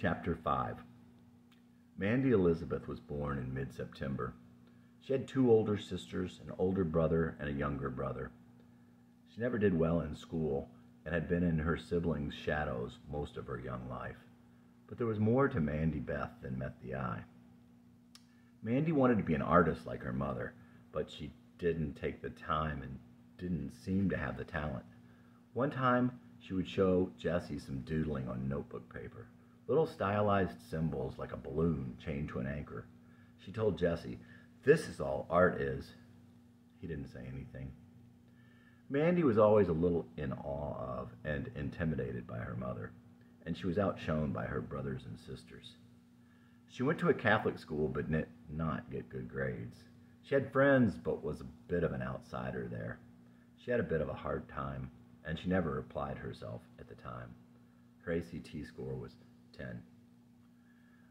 Chapter 5. Mandy Elizabeth was born in mid-September. She had two older sisters, an older brother, and a younger brother. She never did well in school and had been in her siblings' shadows most of her young life. But there was more to Mandy Beth than met the eye. Mandy wanted to be an artist like her mother, but she didn't take the time and didn't seem to have the talent. One time, she would show Jessie some doodling on notebook paper. Little stylized symbols like a balloon chained to an anchor. She told Jessie, "This is all art is." He didn't say anything. Mandy was always a little in awe of and intimidated by her mother, and she was outshone by her brothers and sisters. She went to a Catholic school but did not get good grades. She had friends but was a bit of an outsider there. She had a bit of a hard time, and she never applied herself at the time. Her ACT score was 10.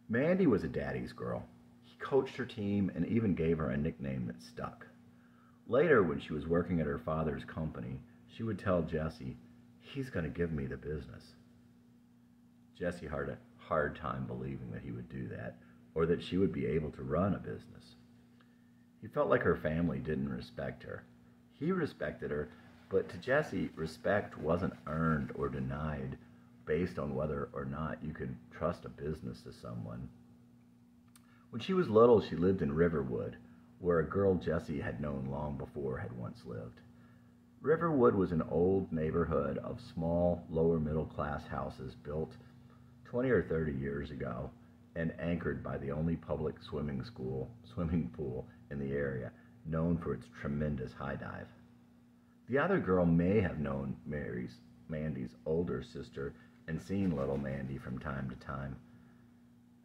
Mandy was a daddy's girl. He coached her team and even gave her a nickname that stuck. Later, when she was working at her father's company, she would tell Jessie, "He's going to give me the business." Jessie had a hard time believing that he would do that, or that she would be able to run a business. He felt like her family didn't respect her. He respected her, but to Jessie, respect wasn't earned or denied based on whether or not you could trust a business to someone. When she was little, she lived in Riverwood, where a girl Jessie had known long before had once lived. Riverwood was an old neighborhood of small, lower-middle-class houses built 20 or 30 years ago and anchored by the only public swimming pool in the area, known for its tremendous high dive. The other girl may have known Mandy's older sister and seen little Mandy from time to time,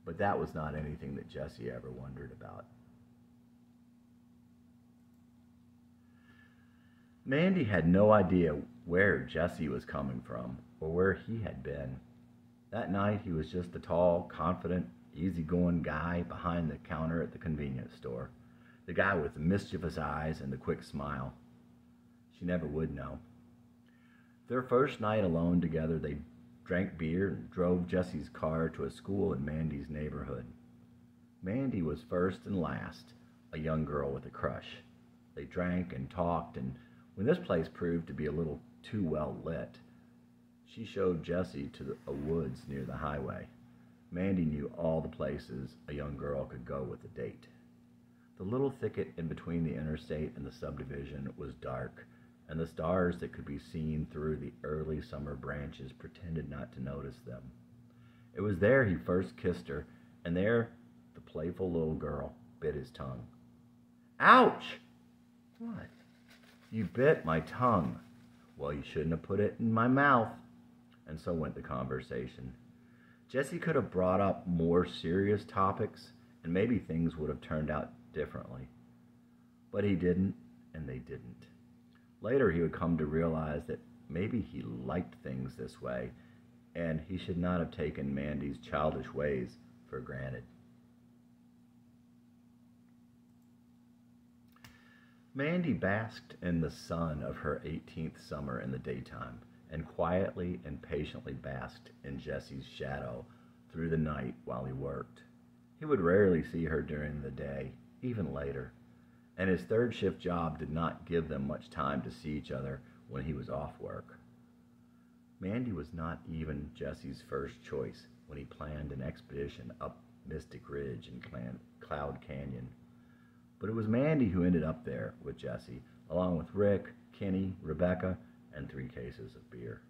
but that was not anything that Jessie ever wondered about. Mandy had no idea where Jessie was coming from or where he had been. That night he was just a tall, confident, easygoing guy behind the counter at the convenience store, the guy with the mischievous eyes and the quick smile. She never would know. Their first night alone together, they drank beer and drove Jessie's car to a school in Mandy's neighborhood. Mandy was first and last, a young girl with a crush. They drank and talked, and when this place proved to be a little too well lit, she showed Jessie to a woods near the highway. Mandy knew all the places a young girl could go with a date. The little thicket in between the interstate and the subdivision was dark, and the stars that could be seen through the early summer branches pretended not to notice them. It was there he first kissed her, and there the playful little girl bit his tongue. "Ouch!" "What?" "You bit my tongue." "Well, you shouldn't have put it in my mouth." And so went the conversation. Jessie could have brought up more serious topics, and maybe things would have turned out differently. But he didn't, and they didn't. Later, he would come to realize that maybe he liked things this way, and he should not have taken Mandy's childish ways for granted. Mandy basked in the sun of her 18th summer in the daytime, and quietly and patiently basked in Jessie's shadow through the night while he worked. He would rarely see her during the day, even later, and his third shift job did not give them much time to see each other when he was off work. Mandy was not even Jessie's first choice when he planned an expedition up Mystic Ridge and Cloud Canyon. But it was Mandy who ended up there with Jessie, along with Rick, Kenny, Rebecca, and 3 cases of beer.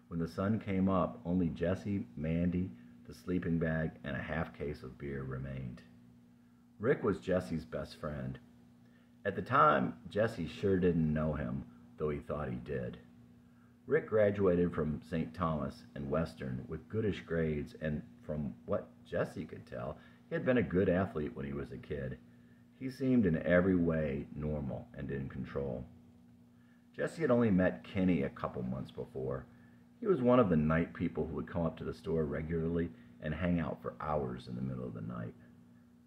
When the sun came up, only Jessie, Mandy, the sleeping bag, and a half case of beer remained. Rick was Jessie's best friend. At the time, Jessie sure didn't know him, though he thought he did. Rick graduated from St. Thomas and Western with goodish grades, and from what Jessie could tell, he had been a good athlete when he was a kid. He seemed in every way normal and in control. Jessie had only met Kenny a couple months before. He was one of the night people who would come up to the store regularly and hang out for hours in the middle of the night.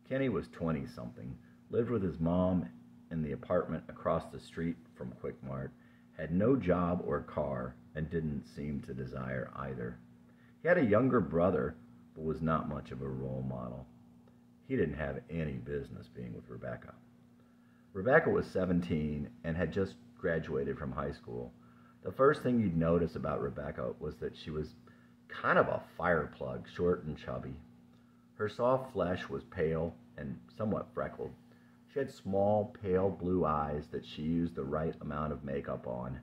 Kenny was 20-something, lived with his mom in the apartment across the street from Quick Mart, had no job or car, and didn't seem to desire either. He had a younger brother but was not much of a role model. He didn't have any business being with Rebecca. Rebecca was 17 and had just graduated from high school. The first thing you'd notice about Rebecca was that she was kind of a fireplug, short and chubby. Her soft flesh was pale and somewhat freckled. She had small, pale blue eyes that she used the right amount of makeup on,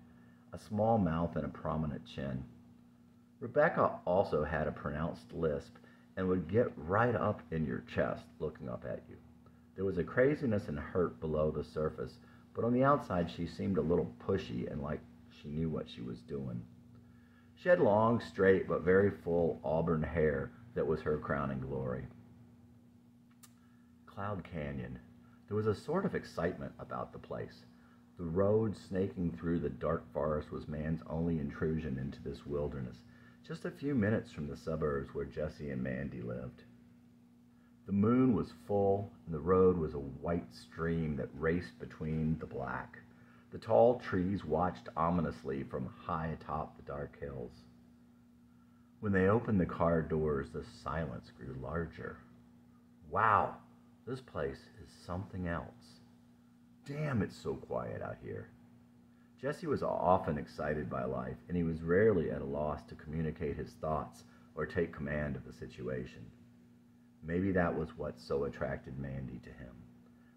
a small mouth and a prominent chin. Rebecca also had a pronounced lisp and would get right up in your chest looking up at you. There was a craziness and hurt below the surface, but on the outside she seemed a little pushy and like she knew what she was doing. She had long, straight, but very full auburn hair that was her crowning glory. Cloud Canyon. There was a sort of excitement about the place. The road snaking through the dark forest was man's only intrusion into this wilderness, just a few minutes from the suburbs where Jesse and Mandy lived. The moon was full, and the road was a white stream that raced between the black. The tall trees watched ominously from high atop the dark hills. When they opened the car doors, the silence grew larger. Wow, this place is something else. Damn, it's so quiet out here. Jesse was often excited by life, and he was rarely at a loss to communicate his thoughts or take command of the situation. Maybe that was what so attracted Mandy to him.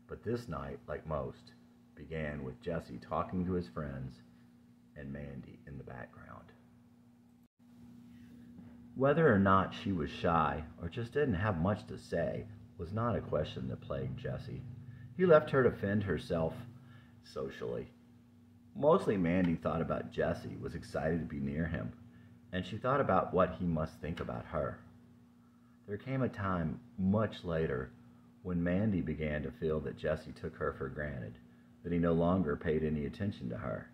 But this night, like most, began with Jesse talking to his friends and Mandy in the background. Whether or not she was shy or just didn't have much to say was not a question that plagued Jesse. He left her to fend herself socially. Mostly Mandy thought about Jesse, was excited to be near him, and she thought about what he must think about her. There came a time much later when Mandy began to feel that Jesse took her for granted, that he no longer paid any attention to her.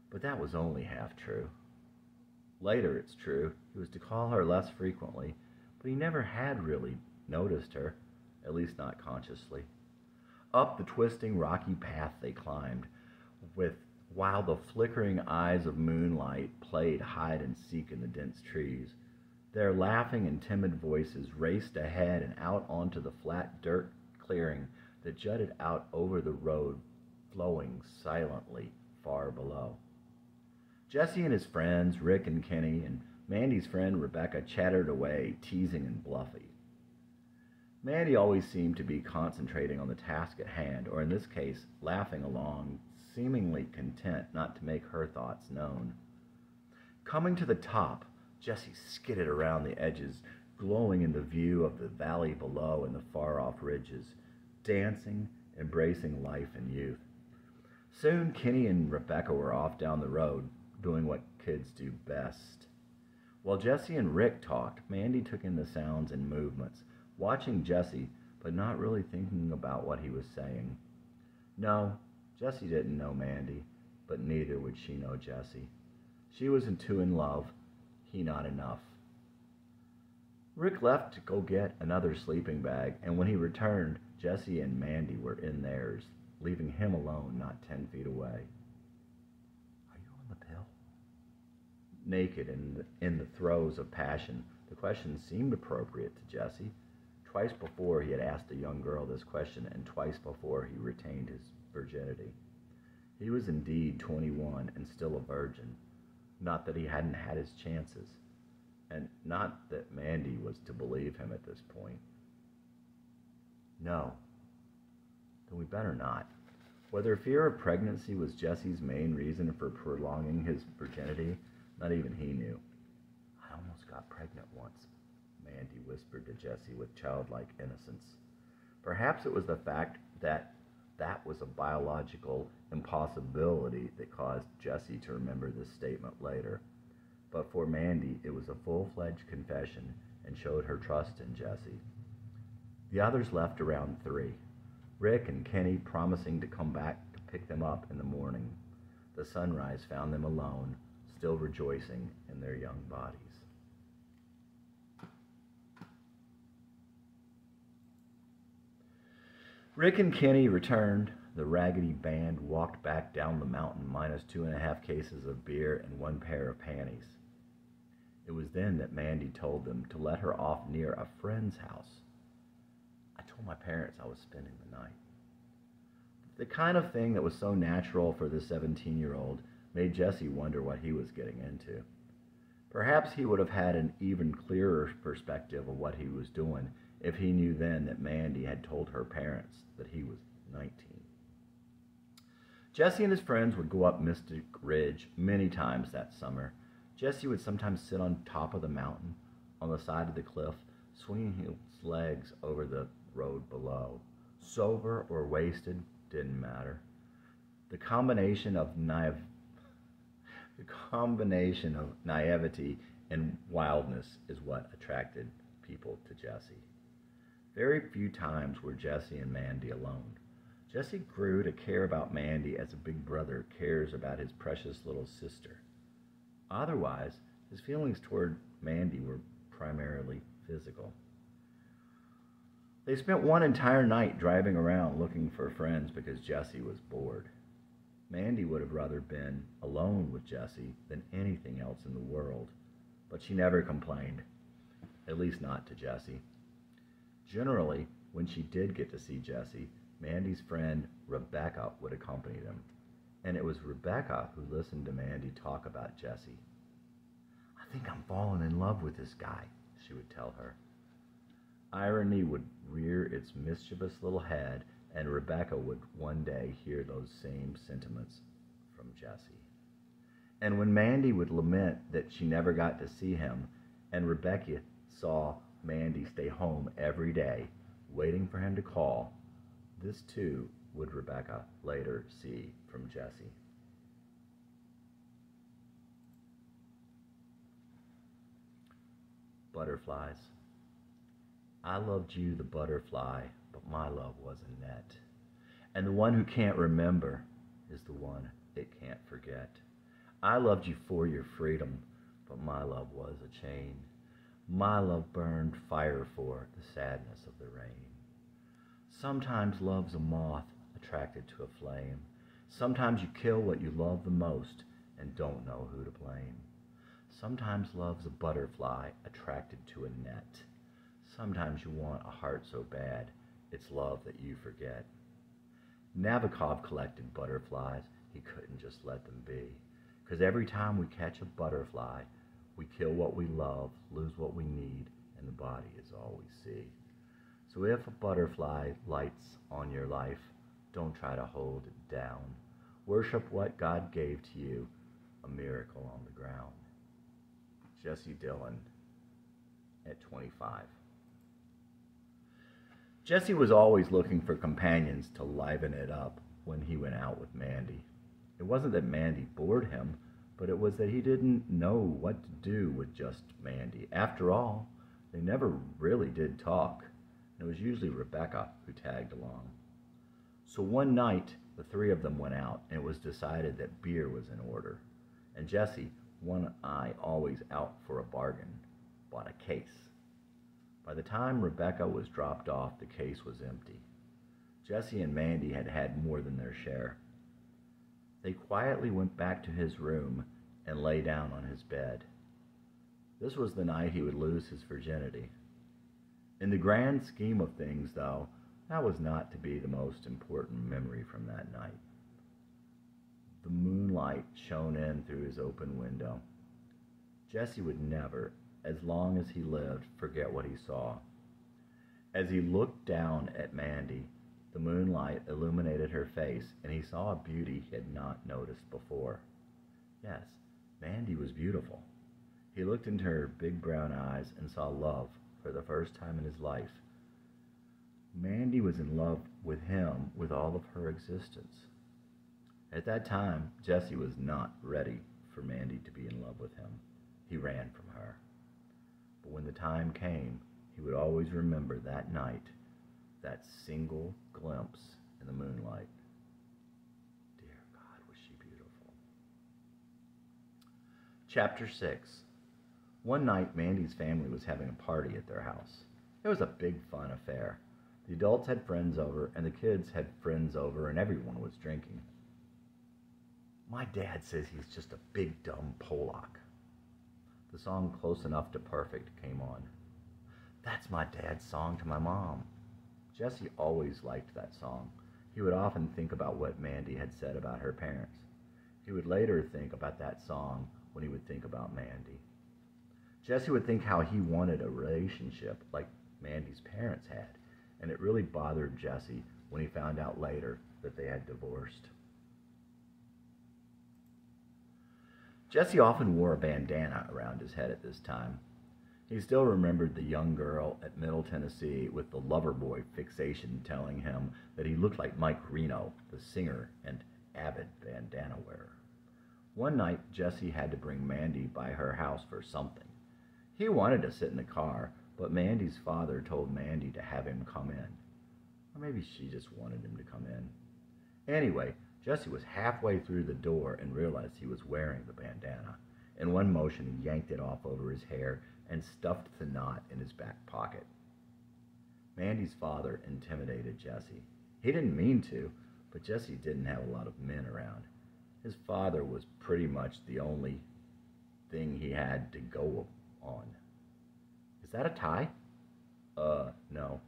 But that was only half true. Later, it's true, he was to call her less frequently, but he never had really noticed her, at least not consciously. Up the twisting rocky path they climbed, while the flickering eyes of moonlight played hide and seek in the dense trees. Their laughing and timid voices raced ahead and out onto the flat dirt clearing that jutted out over the road, flowing silently far below. Jesse and his friends, Rick and Kenny, and Mandy's friend Rebecca chattered away, teasing and bluffy. Mandy always seemed to be concentrating on the task at hand, or in this case, laughing along, seemingly content not to make her thoughts known. Coming to the top, Jesse skidded around the edges, glowing in the view of the valley below and the far-off ridges, dancing, embracing life and youth. Soon, Kenny and Rebecca were off down the road, doing what kids do best. While Jesse and Rick talked, Mandy took in the sounds and movements, watching Jesse, but not really thinking about what he was saying. No, Jesse didn't know Mandy, but neither would she know Jesse. She wasn't too in love, he not enough. Rick left to go get another sleeping bag, and when he returned, Jesse and Mandy were in theirs, leaving him alone not 10 feet away. Are you on the pill? Naked in the throes of passion, the question seemed appropriate to Jesse. Twice before he had asked a young girl this question, and twice before he retained his virginity. He was indeed 21 and still a virgin. Not that he hadn't had his chances, and not that Mandy was to believe him at this point. No, then we better not. Whether fear of pregnancy was Jesse's main reason for prolonging his virginity, not even he knew. I almost got pregnant once, Mandy whispered to Jesse with childlike innocence. Perhaps it was the fact that was a biological impossibility that caused Jesse to remember this statement later. But for Mandy, it was a full-fledged confession and showed her trust in Jesse. The others left around 3, Rick and Kenny promising to come back to pick them up in the morning. The sunrise found them alone, still rejoicing in their young bodies. Rick and Kenny returned. The raggedy band walked back down the mountain minus 2.5 cases of beer and 1 pair of panties. It was then that Mandy told them to let her off near a friend's house. I told my parents I was spending the night. The kind of thing that was so natural for this 17-year-old made Jesse wonder what he was getting into. Perhaps he would have had an even clearer perspective of what he was doing if he knew then that Mandy had told her parents that he was 19. Jesse and his friends would go up Mystic Ridge many times that summer. Jesse would sometimes sit on top of the mountain, on the side of the cliff, swinging his legs over the road below. Sober or wasted, didn't matter. The combination of naivety and wildness is what attracted people to Jesse. Very few times were Jesse and Mandy alone. Jesse grew to care about Mandy as a big brother cares about his precious little sister. Otherwise, his feelings toward Mandy were primarily physical. They spent one entire night driving around looking for friends because Jesse was bored. Mandy would have rather been alone with Jesse than anything else in the world, but she never complained, at least not to Jesse. Generally, when she did get to see Jesse, Mandy's friend Rebecca would accompany them, and it was Rebecca who listened to Mandy talk about Jesse. "I think I'm falling in love with this guy," she would tell her. Irony would rear its mischievous little head, and Rebecca would one day hear those same sentiments from Jesse. And when Mandy would lament that she never got to see him, and Rebecca saw Mandy stay home every day, waiting for him to call, this too would Rebecca later see from Jesse. Butterflies. I loved you, the butterfly, but my love was a net. And the one who can't remember is the one it can't forget. I loved you for your freedom, but my love was a chain. My love burned fire for the sadness of the rain. Sometimes love's a moth attracted to a flame. Sometimes you kill what you love the most and don't know who to blame. Sometimes love's a butterfly attracted to a net. Sometimes you want a heart so bad, it's love that you forget. Nabokov collected butterflies, he couldn't just let them be. 'Cause every time we catch a butterfly, we kill what we love, lose what we need, and the body is all we see. So if a butterfly lights on your life, don't try to hold it down. Worship what God gave to you, a miracle on the ground. Jesse Dillon at 25. Jesse was always looking for companions to liven it up when he went out with Mandy. It wasn't that Mandy bored him, but it was that he didn't know what to do with just Mandy. After all, they never really did talk. It was usually Rebecca who tagged along. So one night, the three of them went out, and it was decided that beer was in order. And Jesse, one eye always out for a bargain, bought a case. By the time Rebecca was dropped off, the case was empty. Jesse and Mandy had had more than their share. They quietly went back to his room and lay down on his bed. This was the night he would lose his virginity. In the grand scheme of things, though, that was not to be the most important memory from that night. The moonlight shone in through his open window. Jesse would never, as long as he lived, forget what he saw. As he looked down at Mandy, the moonlight illuminated her face, and he saw a beauty he had not noticed before. Yes, Mandy was beautiful. He looked into her big brown eyes and saw love for the first time in his life. Mandy was in love with him with all of her existence. At that time, Jesse was not ready for Mandy to be in love with him. He ran from her. But when the time came, he would always remember that night, that single glimpse in the moonlight. Dear God, was she beautiful. Chapter 6. One night, Mandy's family was having a party at their house. It was a big fun affair. The adults had friends over, and the kids had friends over, and everyone was drinking. My dad says he's just a big, dumb Polak. The song Close Enough to Perfect came on. That's my dad's song to my mom. Jesse always liked that song. He would often think about what Mandy had said about her parents. He would later think about that song when he would think about Mandy. Jesse would think how he wanted a relationship like Mandy's parents had, and it really bothered Jesse when he found out later that they had divorced. Jesse often wore a bandana around his head at this time. He still remembered the young girl at Middle Tennessee with the lover boy fixation telling him that he looked like Mike Reno, the singer and avid bandana wearer. One night, Jesse had to bring Mandy by her house for something. He wanted to sit in the car, but Mandy's father told Mandy to have him come in. Or maybe she just wanted him to come in. Anyway, Jesse was halfway through the door and realized he was wearing the bandana. In one motion, he yanked it off over his hair and stuffed the knot in his back pocket. Mandy's father intimidated Jesse. He didn't mean to, but Jesse didn't have a lot of men around. His father was pretty much the only thing he had to go on. Is that a tie? No.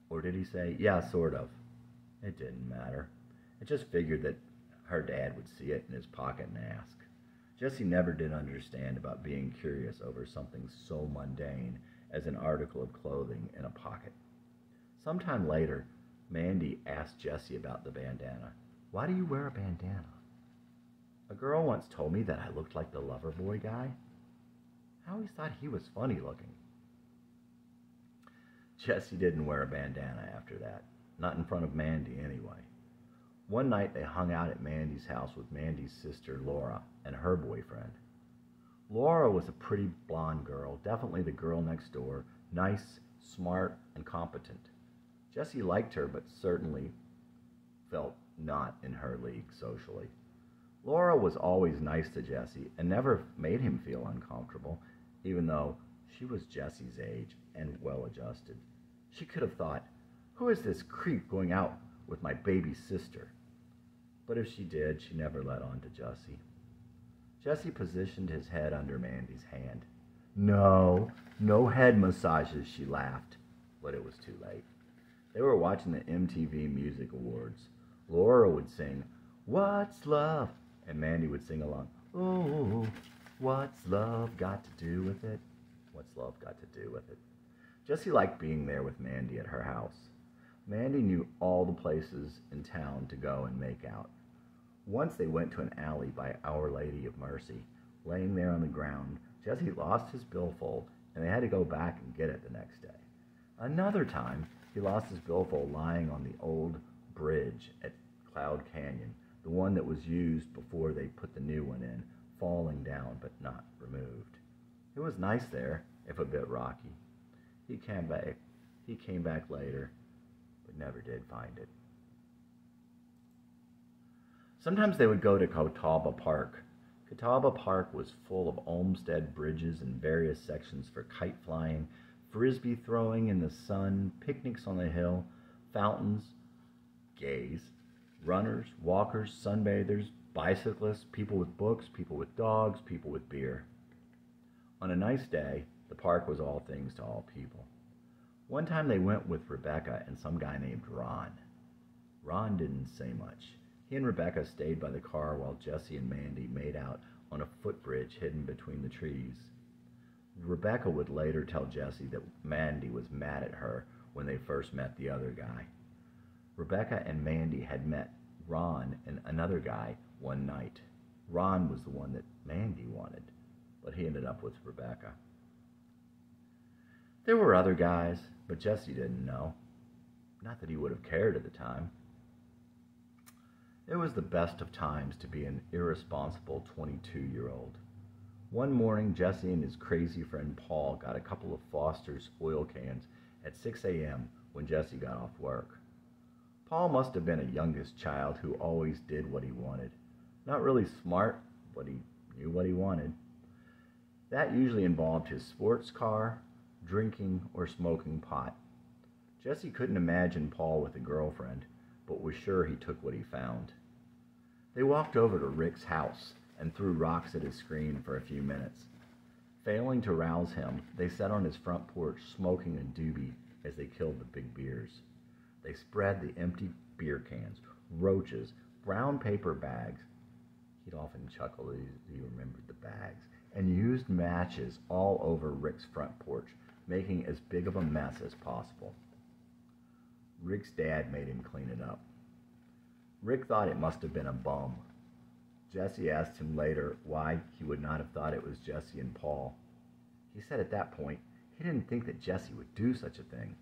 Or did he say, yeah, sort of? It didn't matter. It just figured that her dad would see it in his pocket and ask. Jesse never did understand about being curious over something so mundane as an article of clothing in a pocket. Sometime later, Mandy asked Jesse about the bandana. Why do you wear a bandana? A girl once told me that I looked like the lover boy guy. I always thought he was funny looking. Jesse didn't wear a bandana after that. Not in front of Mandy, anyway. One night they hung out at Mandy's house with Mandy's sister, Laura, and her boyfriend. Laura was a pretty blonde girl, definitely the girl next door, nice, smart, and competent. Jesse liked her, but certainly felt not in her league socially. Laura was always nice to Jesse and never made him feel uncomfortable, even though she was Jesse's age and well-adjusted. She could have thought, who is this creep going out with my baby sister? But if she did, she never let on to Jesse. Jesse positioned his head under Mandy's hand. No head massages, she laughed. But it was too late. They were watching the MTV Music Awards. Laura would sing, "What's Love?" And Mandy would sing along, "Oh, what's love got to do with it? What's love got to do with it?" Jesse liked being there with Mandy at her house. Mandy knew all the places in town to go and make out. Once they went to an alley by Our Lady of Mercy. Laying there on the ground, Jesse lost his billfold, and they had to go back and get it the next day. Another time, he lost his billfold lying on the old bridge at Cloud Canyon, the one that was used before they put the new one in, falling down but not removed. It was nice there, if a bit rocky. He came back later, but never did find it. Sometimes they would go to Catawba Park. Catawba Park was full of Olmsted bridges and various sections for kite flying, frisbee throwing in the sun, picnics on the hill, fountains, gays, runners, walkers, sunbathers, bicyclists, people with books, people with dogs, people with beer. On a nice day, the park was all things to all people. One time they went with Rebecca and some guy named Ron. Ron didn't say much. He and Rebecca stayed by the car while Jesse and Mandy made out on a footbridge hidden between the trees. Rebecca would later tell Jesse that Mandy was mad at her when they first met the other guy. Rebecca and Mandy had met Ron and another guy one night. Ron was the one that Mandy wanted, but he ended up with Rebecca. There were other guys, but Jesse didn't know. Not that he would have cared at the time. It was the best of times to be an irresponsible 22-year-old. One morning, Jesse and his crazy friend Paul got a couple of Foster's oil cans at 6 a.m. when Jesse got off work. Paul must have been a youngest child who always did what he wanted. Not really smart, but he knew what he wanted. That usually involved his sports car, drinking, or smoking pot. Jesse couldn't imagine Paul with a girlfriend, but was sure he took what he found. They walked over to Rick's house and threw rocks at his screen for a few minutes. Failing to rouse him, they sat on his front porch smoking a doobie as they killed the big beers. They spread the empty beer cans, roaches, brown paper bags. He'd often chuckle as he remembered the bags, and used matches all over Rick's front porch, making as big of a mess as possible. Rick's dad made him clean it up. Rick thought it must have been a bum. Jesse asked him later why he would not have thought it was Jesse and Paul. He said at that point he didn't think that Jesse would do such a thing.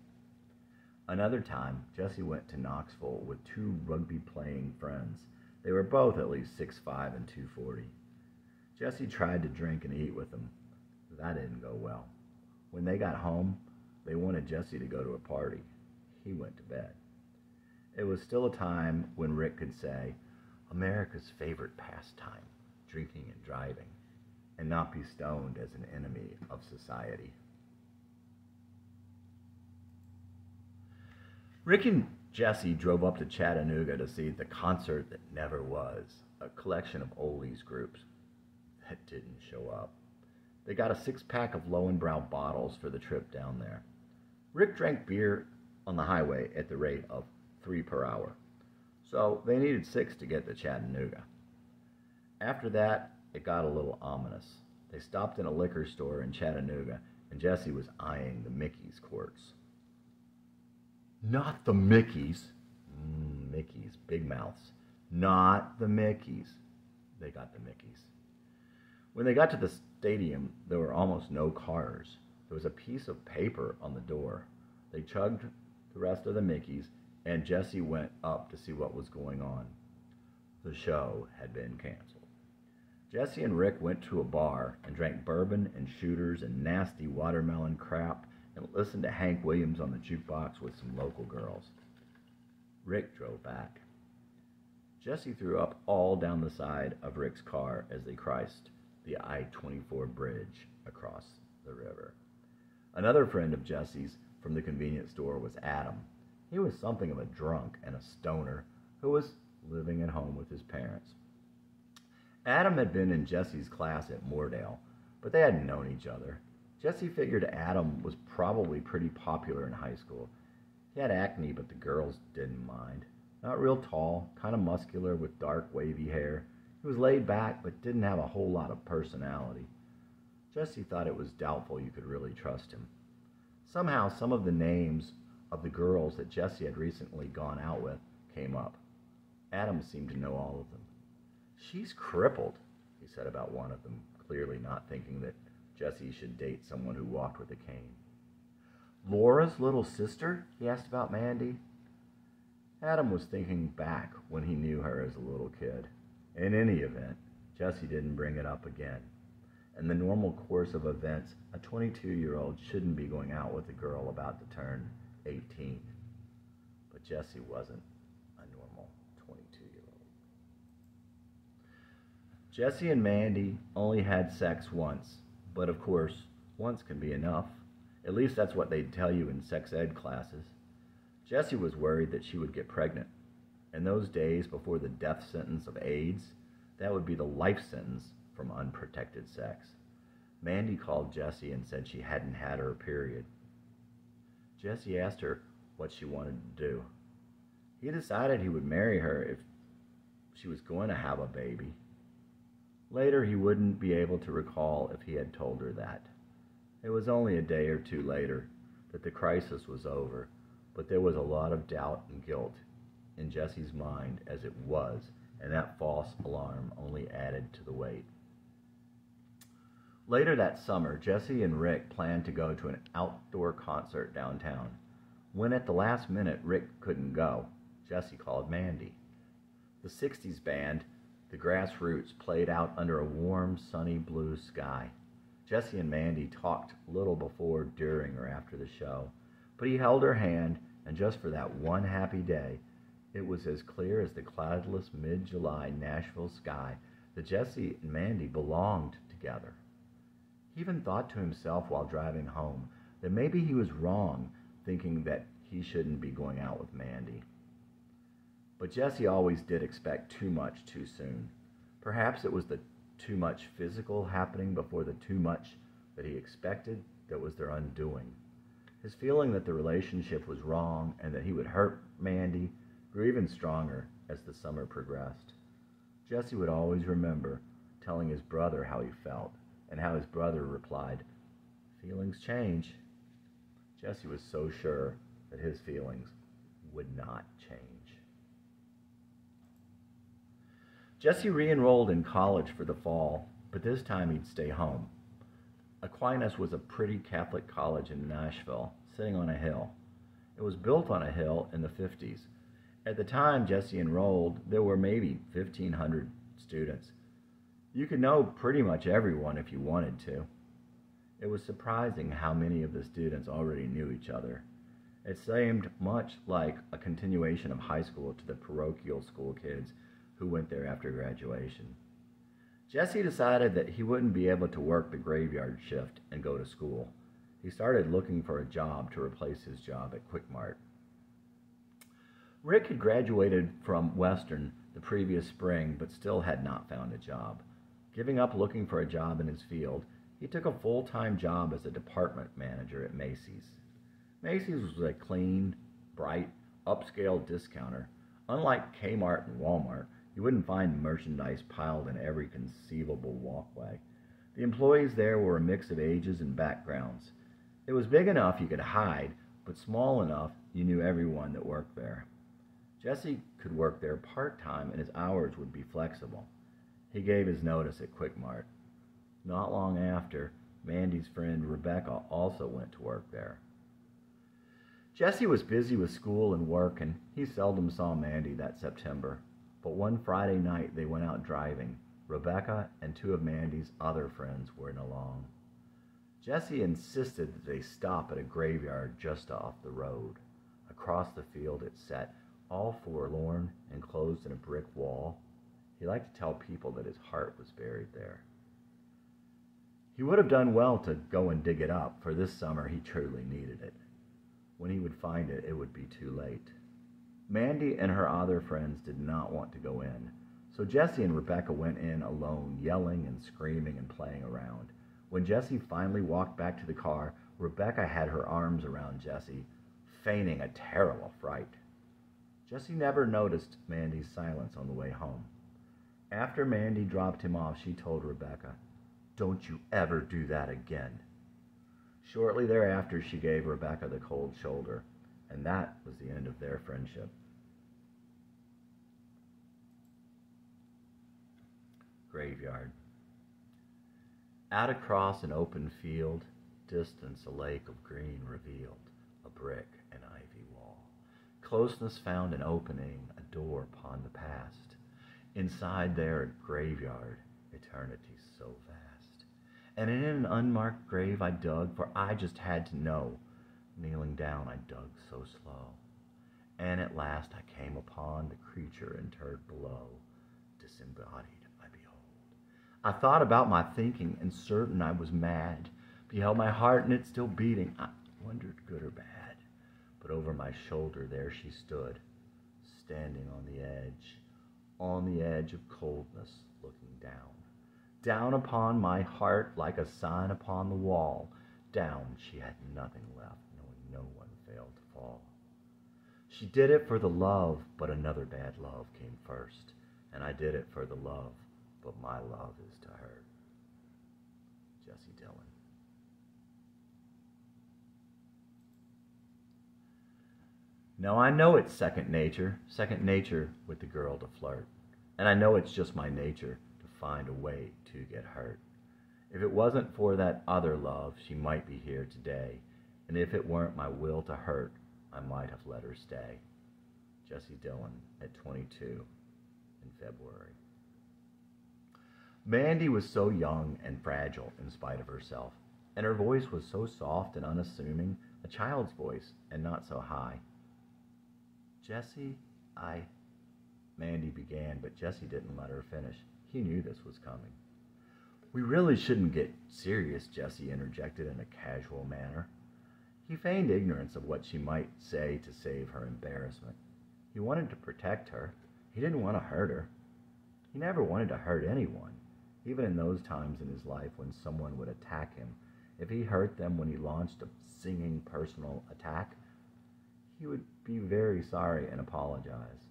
Another time, Jesse went to Knoxville with two rugby-playing friends. They were both at least 6'5" and 240. Jesse tried to drink and eat with them. That didn't go well. When they got home, they wanted Jesse to go to a party. He went to bed. It was still a time when Rick could say, America's favorite pastime, drinking and driving, and not be stoned as an enemy of society. Rick and Jesse drove up to Chattanooga to see the concert that never was, a collection of oldies groups that didn't show up. They got a 6-pack of Lowenbrau bottles for the trip down there. Rick drank beer on the highway at the rate of 3 per hour, so they needed 6 to get to Chattanooga. After that, it got a little ominous. They stopped in a liquor store in Chattanooga, and Jesse was eyeing the Mickey's quarts. Not the Mickeys. Mickeys, big mouths. Not the Mickeys. They got the Mickeys. When they got to the stadium, there were almost no cars. There was a piece of paper on the door. They chugged the rest of the Mickeys, and Jesse went up to see what was going on. The show had been canceled. Jesse and Rick went to a bar and drank bourbon and shooters and nasty watermelon crap and listened to Hank Williams on the jukebox with some local girls. Rick drove back. Jesse threw up all down the side of Rick's car as they crossed the I-24 bridge across the river. Another friend of Jesse's from the convenience store was Adam. He was something of a drunk and a stoner who was living at home with his parents. Adam had been in Jesse's class at Moordale, but they hadn't known each other. Jesse figured Adam was probably pretty popular in high school. He had acne, but the girls didn't mind. Not real tall, kind of muscular with dark, wavy hair. He was laid back, but didn't have a whole lot of personality. Jesse thought it was doubtful you could really trust him. Somehow, some of the names of the girls that Jesse had recently gone out with came up. Adam seemed to know all of them. She's crippled, he said about one of them, clearly not thinking that Jesse should date someone who walked with a cane. Laura's little sister? He asked about Mandy. Adam was thinking back when he knew her as a little kid. In any event, Jesse didn't bring it up again. In the normal course of events, a 22-year-old shouldn't be going out with a girl about to turn 18. But Jesse wasn't a normal 22-year-old. Jesse and Mandy only had sex once, but of course, once can be enough. At least that's what they'd tell you in sex ed classes. Jesse was worried that she would get pregnant. In those days before the death sentence of AIDS, that would be the life sentence from unprotected sex. Mandy called Jesse and said she hadn't had her period. Jesse asked her what she wanted to do. He decided he would marry her if she was going to have a baby. Later, he wouldn't be able to recall if he had told her that. It was only a day or two later that the crisis was over, but there was a lot of doubt and guilt in Jesse's mind as it was, and that false alarm only added to the weight. Later that summer, Jesse and Rick planned to go to an outdoor concert downtown. When at the last minute Rick couldn't go, Jesse called Mandy. The 60s band, the Grassroots, played out under a warm, sunny blue sky. Jesse and Mandy talked little before, during, or after the show, but he held her hand, and just for that one happy day, it was as clear as the cloudless mid-July Nashville sky that Jesse and Mandy belonged together. He even thought to himself while driving home that maybe he was wrong thinking that he shouldn't be going out with Mandy. But Jesse always did expect too much too soon. Perhaps it was the too much physical happening before the too much but he expected that was their undoing. His feeling that the relationship was wrong and that he would hurt Mandy grew even stronger as the summer progressed. Jesse would always remember telling his brother how he felt, and how his brother replied, "Feelings change." Jesse was so sure that his feelings would not change. Jesse re-enrolled in college for the fall, but this time he'd stay home. Aquinas was a pretty Catholic college in Nashville, sitting on a hill. It was built on a hill in the 50s. At the time Jesse enrolled, there were maybe 1,500 students. You could know pretty much everyone if you wanted to. It was surprising how many of the students already knew each other. It seemed much like a continuation of high school to the parochial school kids who went there after graduation. Jesse decided that he wouldn't be able to work the graveyard shift and go to school. He started looking for a job to replace his job at Quick Mart. Rick had graduated from Western the previous spring, but still had not found a job. Giving up looking for a job in his field, he took a full-time job as a department manager at Macy's. Macy's was a clean, bright, upscale discounter. Unlike Kmart and Walmart, you wouldn't find merchandise piled in every conceivable walkway. The employees there were a mix of ages and backgrounds. It was big enough you could hide, but small enough you knew everyone that worked there. Jesse could work there part-time and his hours would be flexible. He gave his notice at Quick Mart. Not long after, Mandy's friend Rebecca also went to work there. Jesse was busy with school and work, and he seldom saw Mandy that September. But one Friday night they went out driving. Rebecca and two of Mandy's other friends went along. Jesse insisted that they stop at a graveyard just off the road. Across the field it sat, all forlorn, enclosed in a brick wall. He liked to tell people that his heart was buried there. He would have done well to go and dig it up, for this summer he truly needed it. When he would find it, it would be too late. Mandy and her other friends did not want to go in, so Jesse and Rebecca went in alone, yelling and screaming and playing around. When Jesse finally walked back to the car, Rebecca had her arms around Jesse, feigning a terrible fright. Jesse never noticed Mandy's silence on the way home. After Mandy dropped him off, she told Rebecca, "Don't you ever do that again." Shortly thereafter, she gave Rebecca the cold shoulder, and that was the end of their friendship. Graveyard. Out across an open field, distance a lake of green revealed, a brick and ivy wall. Closeness found an opening, a door upon the past. Inside there a graveyard, eternity so vast. And in an unmarked grave I dug, for I just had to know. Kneeling down I dug so slow, and at last I came upon the creature interred below. Disembodied I behold. I thought about my thinking, and certain I was mad. Beheld my heart and it still beating. I wondered good or bad. But over my shoulder there she stood, standing on the edge of coldness, looking down. Down upon my heart like a sign upon the wall. Down she had nothing left, knowing no one failed to fall. She did it for the love, but another bad love came first. And I did it for the love, but my love is to her. Jesse Dillon. Now I know it's second nature with the girl to flirt. And I know it's just my nature to find a way to get hurt. If it wasn't for that other love, she might be here today. And if it weren't my will to hurt, I might have let her stay. Jesse Dillon at 22 in February. Mandy was so young and fragile in spite of herself, and her voice was so soft and unassuming, a child's voice, and not so high. Jesse, Mandy began, but Jesse didn't let her finish. He knew this was coming. We really shouldn't get serious, Jesse interjected in a casual manner. He feigned ignorance of what she might say to save her embarrassment. He wanted to protect her. He didn't want to hurt her. He never wanted to hurt anyone, even in those times in his life when someone would attack him. If he hurt them when he launched a singing personal attack, he would be very sorry and apologize.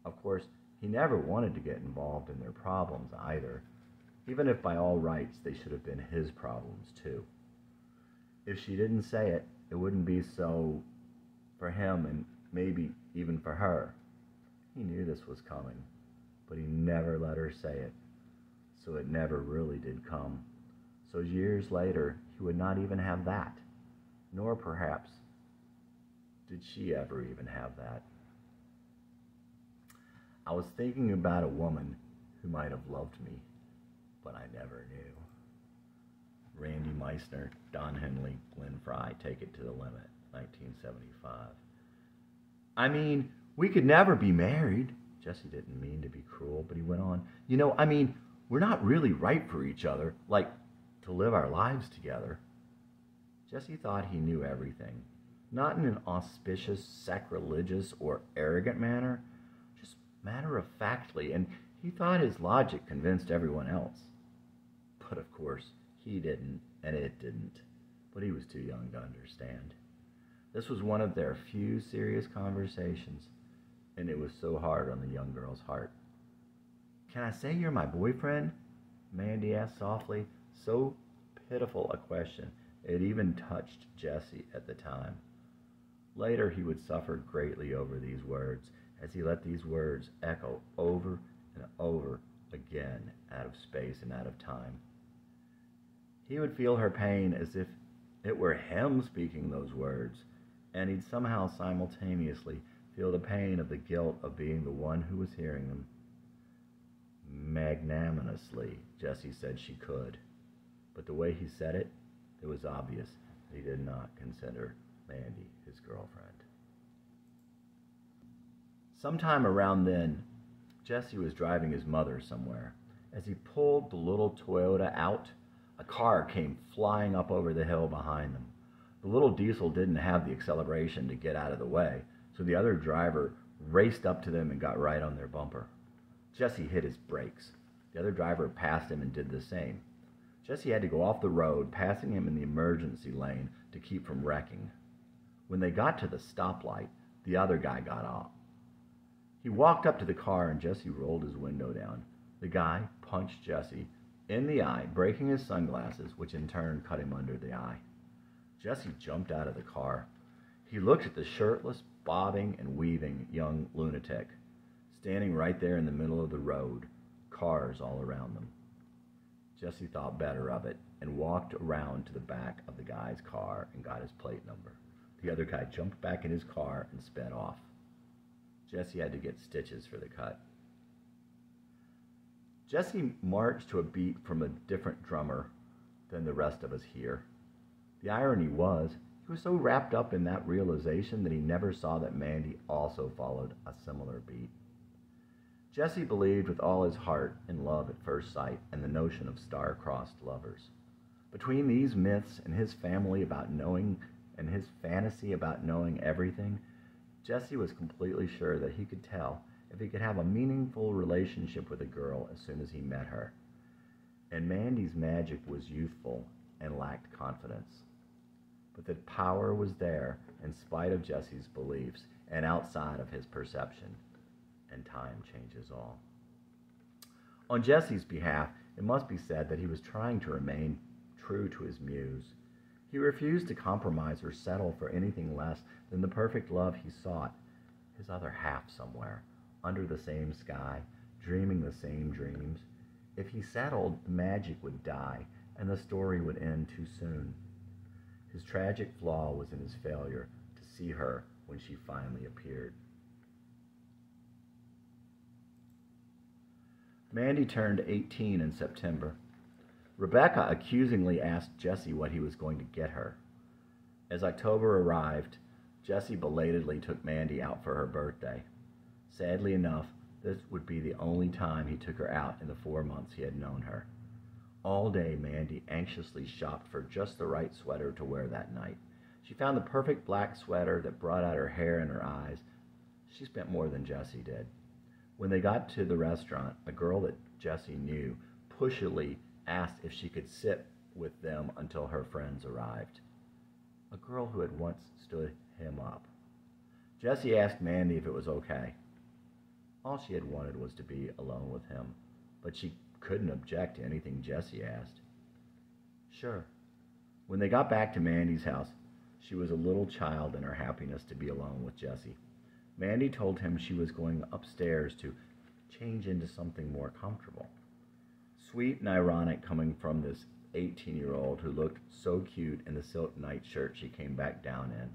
Of course, he never wanted to get involved in their problems either, even if by all rights they should have been his problems too. If she didn't say it, it wouldn't be so for him and maybe even for her. He knew this was coming, but he never let her say it, so it never really did come. So years later, he would not even have that, nor perhaps did she ever even have that. I was thinking about a woman who might have loved me, but I never knew. Randy Meisner, Don Henley, Glenn Fry, Take It to the Limit, 1975. I mean, we could never be married. Jesse didn't mean to be cruel, but he went on. We're not really right for each other, like to live our lives together. Jesse thought he knew everything, not in an auspicious, sacrilegious, or arrogant manner, just matter-of-factly, and he thought his logic convinced everyone else. But of course, he didn't, and it didn't, but he was too young to understand. This was one of their few serious conversations, and it was so hard on the young girl's heart. "Can I say you're my boyfriend?" Mandy asked softly, so pitiful a question it even touched Jesse at the time. Later he would suffer greatly over these words, as he let these words echo over and over again out of space and out of time. He would feel her pain as if it were him speaking those words, and he'd somehow simultaneously feel the pain of the guilt of being the one who was hearing them. Magnanimously, Jesse said she could, but the way he said it, it was obvious that he did not consider Mandy his girlfriend. Sometime around then, Jesse was driving his mother somewhere. As he pulled the little Toyota out, a car came flying up over the hill behind them. The little diesel didn't have the acceleration to get out of the way, so the other driver raced up to them and got right on their bumper. Jesse hit his brakes. The other driver passed him and did the same. Jesse had to go off the road, passing him in the emergency lane to keep from wrecking. When they got to the stoplight, the other guy got off. He walked up to the car and Jesse rolled his window down. The guy punched Jesse in the eye, breaking his sunglasses, which in turn cut him under the eye. Jesse jumped out of the car. He looked at the shirtless, bobbing and weaving young lunatic, standing right there in the middle of the road, cars all around them. Jesse thought better of it and walked around to the back of the guy's car and got his plate number. The other guy jumped back in his car and sped off. Jesse had to get stitches for the cut. Jesse marched to a beat from a different drummer than the rest of us here. The irony was, he was so wrapped up in that realization that he never saw that Mandy also followed a similar beat. Jesse believed with all his heart in love at first sight and the notion of star-crossed lovers. Between these myths and his family about knowing and his fantasy about knowing everything, Jesse was completely sure that he could tell if he could have a meaningful relationship with a girl as soon as he met her. And Mandy's magic was youthful and lacked confidence. But the power was there in spite of Jesse's beliefs and outside of his perception. And time changes all. On Jesse's behalf, it must be said that he was trying to remain true to his muse. He refused to compromise or settle for anything less than the perfect love he sought, his other half somewhere, under the same sky, dreaming the same dreams. If he settled, the magic would die, and the story would end too soon. His tragic flaw was in his failure to see her when she finally appeared. Mandy turned 18 in September. Rebecca accusingly asked Jesse what he was going to get her. As October arrived, Jesse belatedly took Mandy out for her birthday. Sadly enough, this would be the only time he took her out in the 4 months he had known her. All day, Mandy anxiously shopped for just the right sweater to wear that night. She found the perfect black sweater that brought out her hair and her eyes. She spent more than Jesse did. When they got to the restaurant, a girl that Jesse knew pushily asked if she could sit with them until her friends arrived. A girl who had once stood him up. Jessie asked Mandy if it was okay. All she had wanted was to be alone with him, but she couldn't object to anything Jessie asked. Sure. When they got back to Mandy's house, she was a little child in her happiness to be alone with Jessie. Mandy told him she was going upstairs to change into something more comfortable. Sweet and ironic coming from this 18-year-old who looked so cute in the silk nightshirt she came back down in.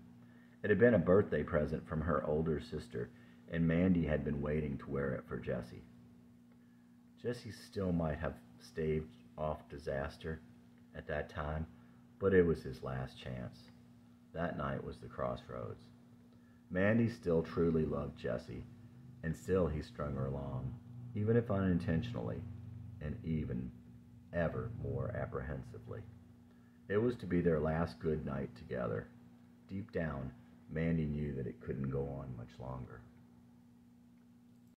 It had been a birthday present from her older sister, and Mandy had been waiting to wear it for Jessie. Jessie still might have staved off disaster at that time, but it was his last chance. That night was the crossroads. Mandy still truly loved Jessie, and still he strung her along, even if unintentionally, and even ever more apprehensively. It was to be their last good night together. Deep down, Mandy knew that it couldn't go on much longer.